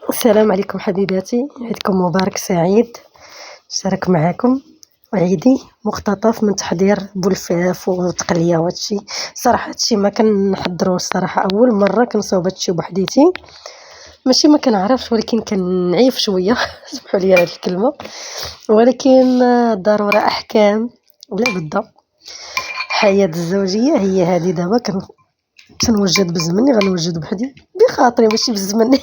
السلام عليكم حبيباتي، عيدكم مبارك سعيد. نشارك معاكم عيدي مقتطف من تحضير بولفاف وتقليه وهادشي. صراحه هادشي ما كنحضروش، صراحه اول مره كنصاوب هادشي بوحديتي، ماشي ما كنعرفش ولكن كنعيف شويه سمحوا لي هاد الكلمه، ولكن الضروره احكام ولا بد. الحياه الزوجيه هي هذه دابا كنوجد بزمني، غنوجد بوحدي بخاطري ماشي بالزمن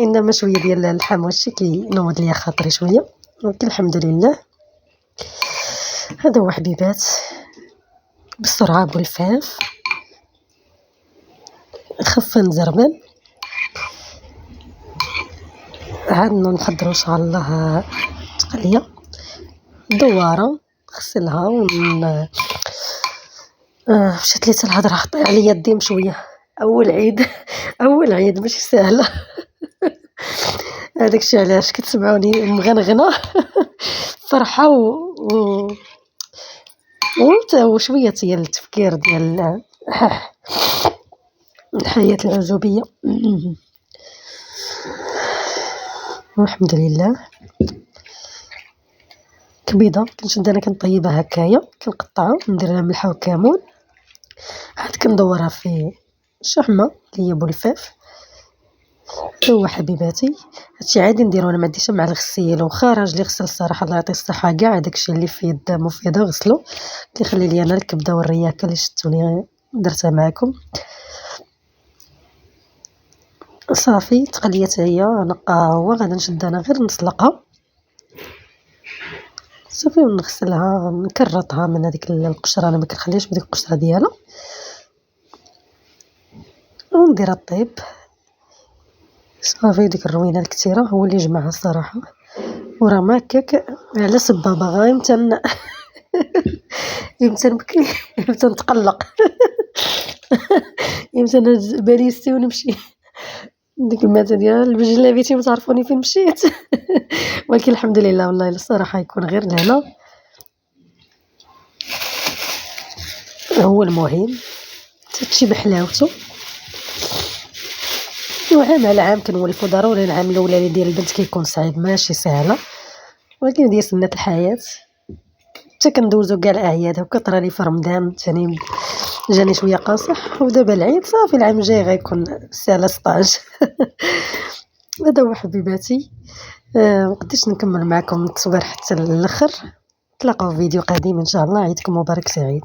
انما شويه ديال اللحم وهادشي كينوض ليا خاطري شويه، ولكن الحمد لله. هذا هو حبيبات، بسرعه بولفاف خفه نزربل. عاد نحضروا ان شاء الله تقليه دواره، نغسلها مشات لي الهضره حطي عليا الديم شويه. اول عيد اول عيد ماشي سهله هذاك الشيء علاش كتسمعوني مغنغنه فرحه وشويه ديال التفكير ديال الحياه العزوبيه. والحمد لله. كبيضه كنشد انا كنطيبها هكايا، كنقطعها ندير لها ملحه وكمون، عاد كندورها في شحمه اللي هي بولفاف. هو حبيباتي هادشي عادي نديرو، انا ما عنديش مع الغسيل، وخا راجلي غسل الصراحه الله يعطيه الصحه كاع داكشي اللي فيه الدم وفيه هذا غسلو، كيخلي لي انا الكبده والرياكه اللي شفتوني درتها معكم. صافي تقليت هي، نقاها هو، غادي نشد انا غير نسلقها صافي ونغسلها نكرطها من هذيك القشره، انا ما كنخليش بديك القشره ديالها، ونديرها طيب صافي. ديك الروينه الكثيره هو اللي جمعها الصراحه، وراه ما هكاك على سبابه غايمتن يمتى نبكي يمتى نتقلق يمتى باليستي ونمشي ديك الماده ديال البجلابيتي ما تعرفوني فين مشيت ولكن الحمد لله والله الصراحه يكون غير لهنا هو المهم، هادشي بحلاوته. وعام على عام كنولفو ضروري. العام الاولاني ديال البنت كيكون صعيب ماشي سهله، ولكن ديال سنه الحياه حتى كندوزو كاع الاعياد. هكا طرالي في رمضان جاني شويه قاصح، ودابا العيد صافي العام الجاي غيكون سالا 16 هذا هو حبيباتي. مقدرتش نكمل معكم التصوير حتى الاخر. نتلاقاو في فيديو قادم ان شاء الله. عيدكم مبارك سعيد.